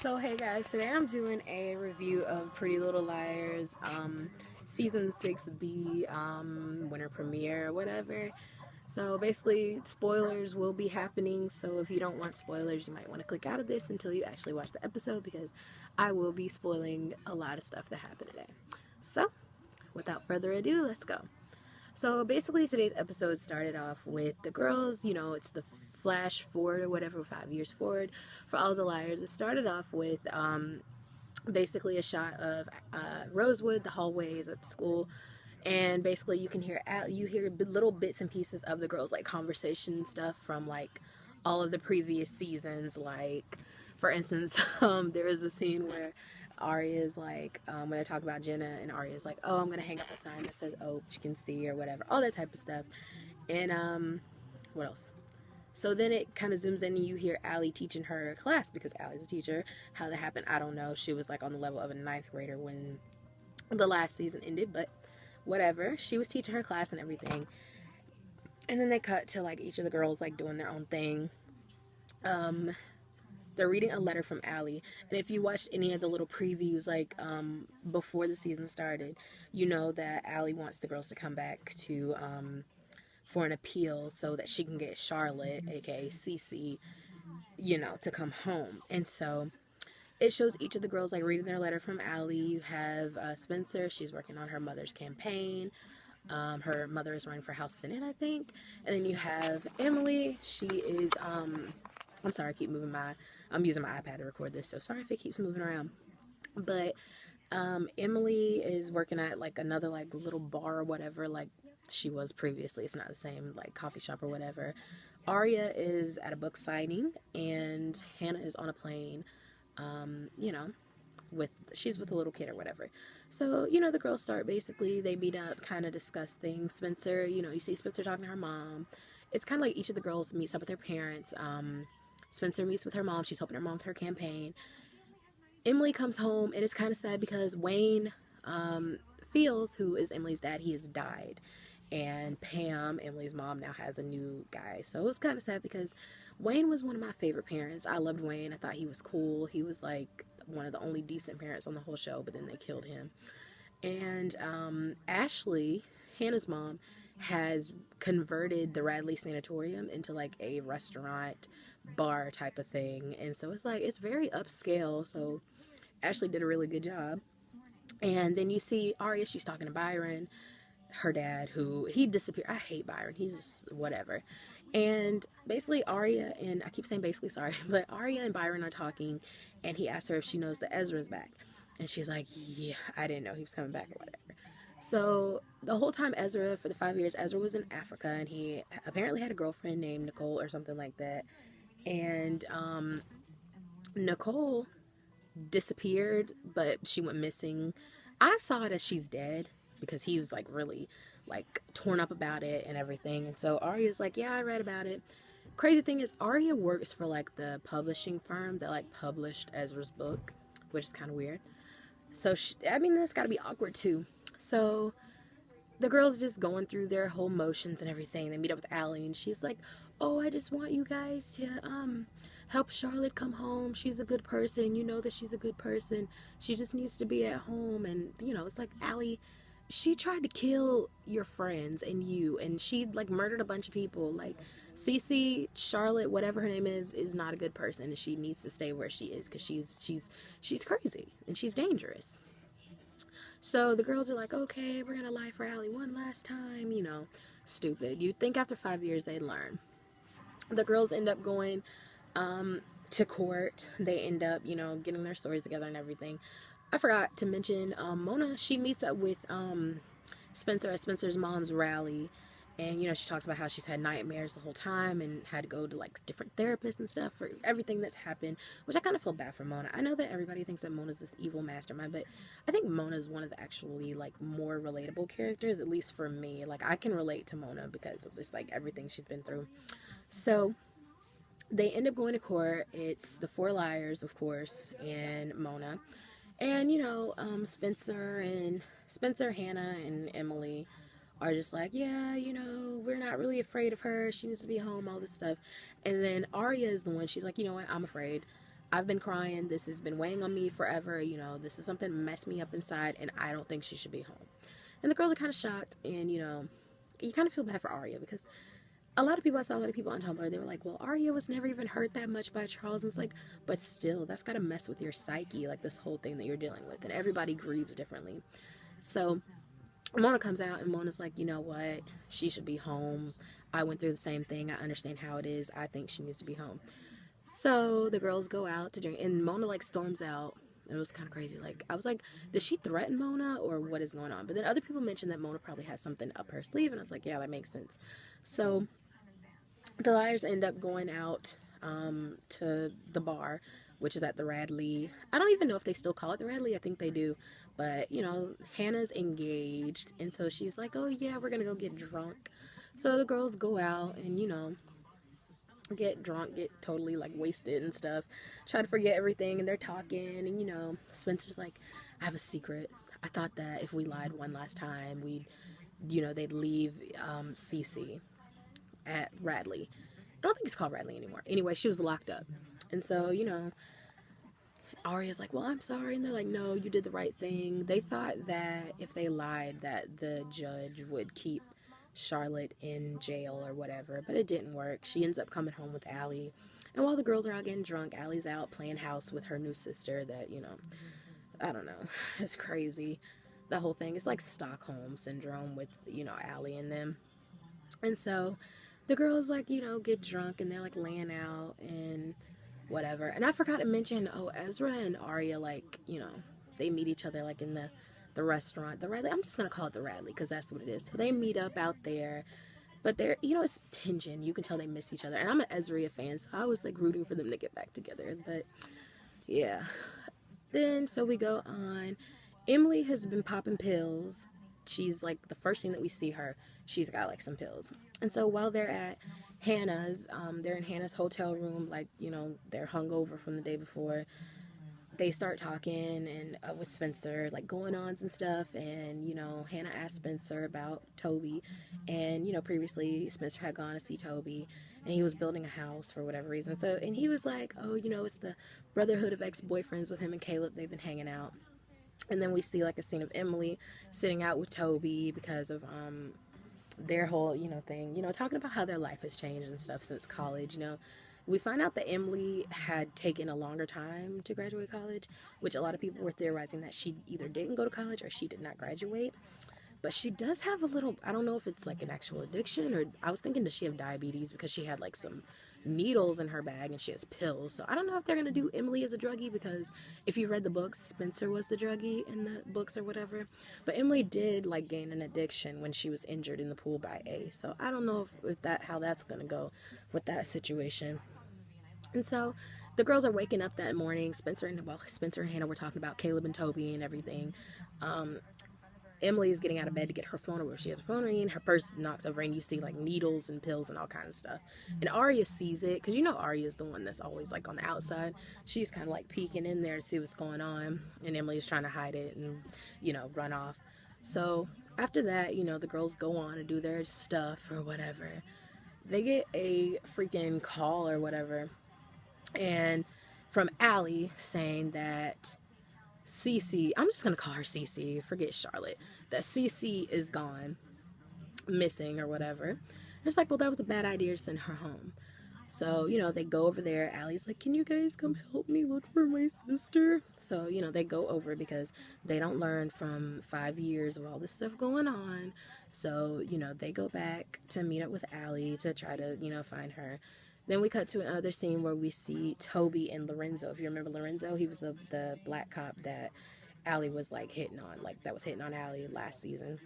So hey guys, today I'm doing a review of Pretty Little Liars, season 6B, winter premiere, whatever. So basically, spoilers will be happening. So if you don't want spoilers, you might want to click out of this until you actually watch the episode because I will be spoiling a lot of stuff that happened today. So without further ado, let's go. So basically, today's episode started off with the girls. It's the flash forward or whatever, 5 years forward for all the liars. It started off with basically a shot of Rosewood, the hallways at the school, and basically you hear little bits and pieces of the girls like conversation stuff from like all of the previous seasons. Like for instance, there is a scene where Arya is like, when they're talking about Jenna, and Arya is like, "Oh, I'm gonna hang up a sign that says "Oh, she can see" or whatever, all that type of stuff. And what else? So then it kind of zooms in and you hear Allie teaching her class because Allie's a teacher. How that happened, I don't know. She was like on the level of a ninth grader when the last season ended, but whatever. She was teaching her class and everything. And then they cut to like each of the girls like doing their own thing. Um, they're reading a letter from Allie. And if you watched any of the little previews like before the season started, you know that Allie wants the girls to come back to for an appeal so that she can get Charlotte, aka Cece, to come home. And so it shows each of the girls like reading their letter from Allie. You have Spencer, she's working on her mother's campaign. Her mother is running for House Senate, I think. And then you have Emily. She is, I'm sorry, I keep moving I'm using my iPad to record this, so sorry if it keeps moving around. But Emily is working at like another like little bar or whatever, like she was previously. It's not the same like coffee shop or whatever. Arya is at a book signing, and Hannah is on a plane. You know, she's with a little kid or whatever. So the girls start basically they meet up, kind of discuss things. Spencer, you see Spencer talking to her mom. It's kind of like each of the girls meets up with their parents. Spencer meets with her mom. She's helping her mom with her campaign. Emily comes home, and it's kind of sad because Wayne, Fields, who is Emily's dad, he has died. And Pam, Emily's mom, now has a new guy. So it was kind of sad because Wayne was one of my favorite parents. I loved Wayne. I thought he was cool. He was like one of the only decent parents on the whole show, but then they killed him. And Ashley, Hannah's mom, has converted the Radley Sanatorium into like a restaurant bar type of thing. And so it's like, it's very upscale. So Ashley did a really good job. And then you see Arya, she's talking to Byron, her dad, who he disappeared. I hate Byron. He's just whatever. And basically Arya and I keep saying basically, sorry, but Arya and Byron are talking, and he asks her if she knows that Ezra's back. And she's like, "Yeah, I didn't know he was coming back or whatever." So the whole time Ezra, for the 5 years, Ezra was in Africa, and he apparently had a girlfriend named Nicole or something like that. And Nicole disappeared, but she went missing. I saw it as she's dead because he was like really like torn up about it and everything. And so Arya's like, "Yeah, I read about it." Crazy thing is, Arya works for like the publishing firm that like published Ezra's book, which is kind of weird. So I mean, that's got to be awkward too. So the girls just going through their whole motions and everything. They meet up with Allie, and she's like, "Oh, I just want you guys to help Charlotte come home. She's a good person. You know that she's a good person. She just needs to be at home." And it's like, Allie, she tried to kill your friends and you, and she like murdered a bunch of people. Like Cece, Charlotte, whatever her name is not a good person, and she needs to stay where she is because she's crazy and she's dangerous. So the girls are like, "Okay, we're gonna lie for Allie one last time," stupid. You'd think after 5 years they'd learn. The girls end up going to court. They end up, getting their stories together and everything. I forgot to mention Mona. She meets up with Spencer at Spencer's mom's rally. And, she talks about how she's had nightmares the whole time and had to go to, like, different therapists and stuff for everything that's happened, which I kind of feel bad for Mona. I know that everybody thinks that Mona's this evil mastermind, but I think Mona's one of the actually, like, more relatable characters, at least for me. Like, I can relate to Mona because of just, like, everything she's been through. So they end up going to court. It's the four liars, of course, and Mona. And, Spencer, Hannah, and Emily are just like, "Yeah, we're not really afraid of her. She needs to be home," all this stuff. And then Arya is the one, she's like, "You know what? I'm afraid. I've been crying. This has been weighing on me forever. You know, this is something that messed me up inside, and I don't think she should be home. And the girls are kind of shocked, and you know, you kind of feel bad for Arya because I saw a lot of people on Tumblr, they were like, well, Arya was never even hurt that much by Charles. And it's like, but still, that's got to mess with your psyche, like this whole thing that you're dealing with. And everybody grieves differently. So Mona comes out, and Mona's like, you know what? She should be home. I went through the same thing. I understand how it is. I think she needs to be home. So the girls go out to drink, and Mona like storms out. It was kind of crazy. Like, I was like, did she threaten Mona or what is going on? But then other people mentioned that Mona probably has something up her sleeve, and I was like, yeah, that makes sense. So the liars end up going out to the bar, which is at the Radley. I don't even know if they still call it the Radley. I think they do. But, you know, Hannah's engaged, and so she's like, oh, yeah, we're going to go get drunk. So the girls go out and, you know, get drunk, get totally like wasted and stuff, try to forget everything, and they're talking, and you know, Spencer's like, I have a secret. I thought that if we lied one last time, we'd, you know, they'd leave Cece at Radley. I don't think it's called Radley anymore. Anyway, she was locked up, and so, you know, Arya's like, well, I'm sorry, and they're like, no, you did the right thing. They thought that if they lied that the judge would keep Charlotte in jail or whatever, but it didn't work. She ends up coming home with Allie, and while the girls are out getting drunk, Allie's out playing house with her new sister that, you know, I don't know, it's crazy. The whole thing is like Stockholm syndrome with, you know, Allie and them. And so the girls like, you know, get drunk and they're like laying out and whatever. And I forgot to mention, oh, Ezra and Arya, like, you know, they meet each other like in the restaurant, the Radley. I'm just gonna call it the Radley because that's what it is. So they meet up out there, but they're, you know, it's tension. You can tell they miss each other. And I'm an Ezra fan, so I was like rooting for them to get back together. But yeah, then so we go on. Emily has been popping pills. She's like the first thing that we see her, she's got like some pills. And so while they're at Hannah's, they're in Hannah's hotel room, like, you know, they're hungover from the day before. They start talking and with Spencer, like going ons and stuff, and you know, Hannah asked Spencer about Toby, and you know, previously Spencer had gone to see Toby, and he was building a house for whatever reason. So, and he was like, oh, you know, it's the Brotherhood of Ex-Boyfriends with him and Caleb. They've been hanging out, and then we see like a scene of Emily sitting out with Toby because of their whole, you know, thing, you know, talking about how their life has changed and stuff since college, you know. We find out that Emily had taken a longer time to graduate college, which a lot of people were theorizing that she either didn't go to college or she did not graduate. But she does have a little, I don't know if it's like an actual addiction, or I was thinking, does she have diabetes, because she had like some needles in her bag and she has pills. So I don't know if they're going to do Emily as a druggie, because if you read the books, Spencer was the druggie in the books or whatever. But Emily did like gain an addiction when she was injured in the pool by A. So I don't know if that, how that's going to go with that situation. And so the girls are waking up that morning. Spencer and Hannah were talking about Caleb and Toby and everything. Emily is getting out of bed to get her phone over. She has her phone ringing, her purse knocks over, and you see like needles and pills and all kinds of stuff. And Arya sees it, because you know Arya is the one that's always like on the outside. She's kind of like peeking in there to see what's going on, and Emily's trying to hide it and, you know, run off. So after that, you know, the girls go on to do their stuff or whatever. They get a freaking call or whatever, and from Allie saying that Cece, I'm just gonna call her Cece, forget Charlotte, that Cece is gone, missing or whatever. And it's like, well, that was a bad idea to send her home. So, you know, they go over there. Allie's like, can you guys come help me look for my sister? So, you know, they go over because they don't learn from 5 years of all this stuff going on. So, you know, they go back to meet up with Allie to try to, you know, find her. Then we cut to another scene where we see Toby and Lorenzo. If you remember Lorenzo, he was the black cop that Allie was like hitting on, like that was hitting on Allie last season.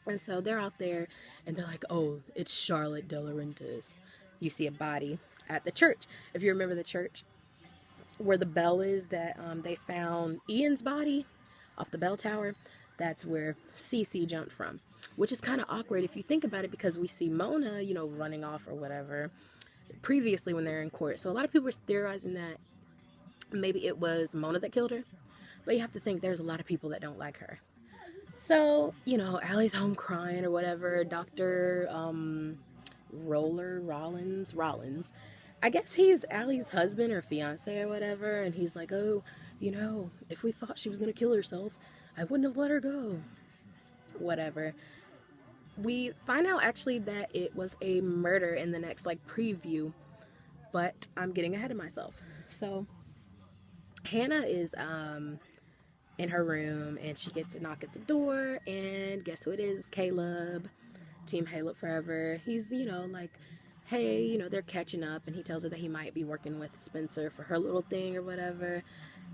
And so they're out there and they're like, oh, it's Charlotte De Laurentiis. You see a body at the church. If you remember the church where the bell is that they found Ian's body off the bell tower, that's where Cece jumped from, which is kind of awkward if you think about it, because we see Mona, you know, running off or whatever previously when they're in court. So a lot of people were theorizing that maybe it was Mona that killed her, but you have to think there's a lot of people that don't like her. So, you know, Allie's home crying or whatever. Dr. Rollins I guess he's Allie's husband or fiance or whatever, and he's like, oh, you know, if we thought she was gonna kill herself, I wouldn't have let her go. Whatever. We find out actually that it was a murder in the next like preview, but I'm getting ahead of myself. So Hannah is in her room and she gets a knock at the door, and guess who it is? It's Caleb. Team Caleb forever. He's, you know, like, hey, you know, they're catching up, and he tells her that he might be working with Spencer for her little thing or whatever.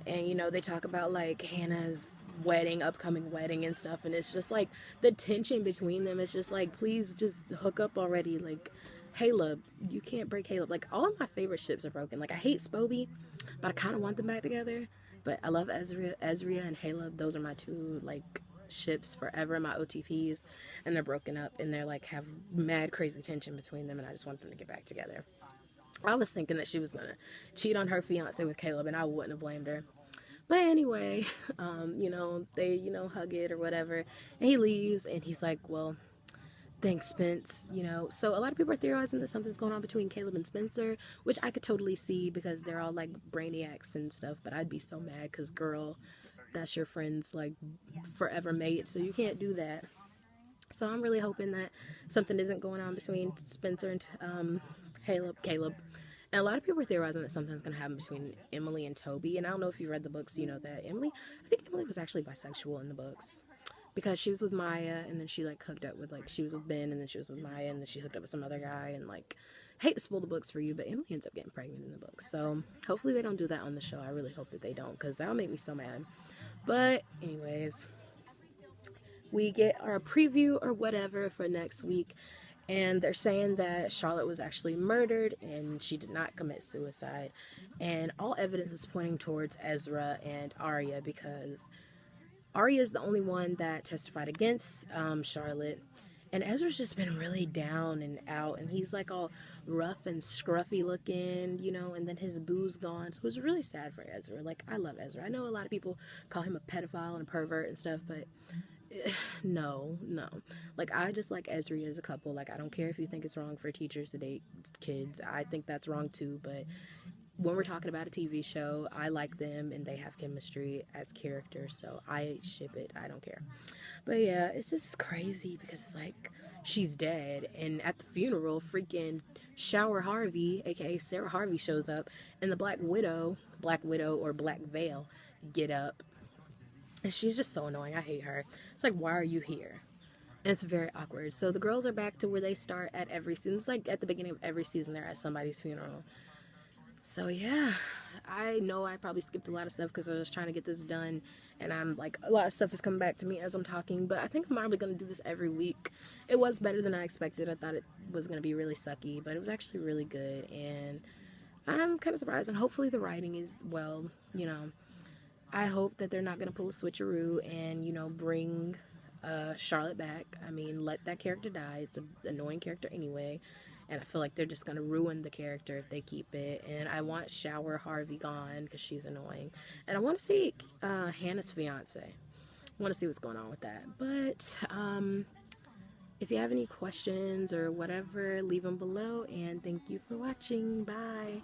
And, you know, they talk about like Hannah's wedding, upcoming wedding and stuff, and it's just like the tension between them is just like, please just hook up already. Like, Caleb, you can't break Caleb. Like, all of my favorite ships are broken. Like, I hate Spoby, but I kind of want them back together. But I love Ezria and Caleb. Those are my two like ships forever, my OTPs, and they're broken up, and they're like have mad crazy tension between them, and I just want them to get back together. I was thinking that she was gonna cheat on her fiance with Caleb, and I wouldn't have blamed her. But anyway, you know, they, you know, hug it or whatever, and he leaves, and he's like, well, thanks, Spence, you know. So a lot of people are theorizing that something's going on between Caleb and Spencer, which I could totally see because they're all like brainiacs and stuff, but I'd be so mad because, girl, that's your friend's like forever mate, so you can't do that. So I'm really hoping that something isn't going on between Spencer and Caleb. And a lot of people are theorizing that something's going to happen between Emily and Toby. And I don't know if you read the books, you know that I think Emily was actually bisexual in the books. Because she was with Maya, and then she like hooked up with like, she was with Ben, and then she was with Maya, and then she hooked up with some other guy, and like, hate to spoil the books for you, but Emily ends up getting pregnant in the books. So hopefully they don't do that on the show. I really hope that they don't, because that'll make me so mad. But anyways, we get our preview or whatever for next week, and they're saying that Charlotte was actually murdered and she did not commit suicide, and all evidence is pointing towards Ezra and Arya, because Arya is the only one that testified against Charlotte, and Ezra's just been really down and out, and he's like all rough and scruffy looking, you know, and then his boo's gone. So it was really sad for Ezra. Like, I love Ezra. I know a lot of people call him a pedophile and a pervert and stuff, but no. Like, I just like Ezra as a couple. Like, I don't care if you think it's wrong for teachers to date kids. I think that's wrong too, but when we're talking about a TV show, I like them and they have chemistry as characters, so I ship it. I don't care. But yeah, it's just crazy because it's like she's dead, and at the funeral, freaking Shower Harvey, aka Sarah Harvey, shows up, and the Black Widow or Black Veil get up, and she's just so annoying. I hate her. It's like, why are you here? And it's very awkward. So the girls are back to where they start at every season. It's like at the beginning of every season, they're at somebody's funeral. So yeah, I know I probably skipped a lot of stuff because I was just trying to get this done, and I'm like, a lot of stuff is coming back to me as I'm talking, but I think I'm probably going to do this every week. It was better than I expected. I thought it was going to be really sucky, but it was actually really good, and I'm kind of surprised, and hopefully the writing is, well, you know, I hope that they're not going to pull a switcheroo and, you know, bring Charlotte back. I mean, let that character die. It's an annoying character anyway. And I feel like they're just going to ruin the character if they keep it. And I want Shower Harvey gone because she's annoying. And I want to see Hannah's fiance. I want to see what's going on with that. But if you have any questions or whatever, leave them below. And thank you for watching. Bye.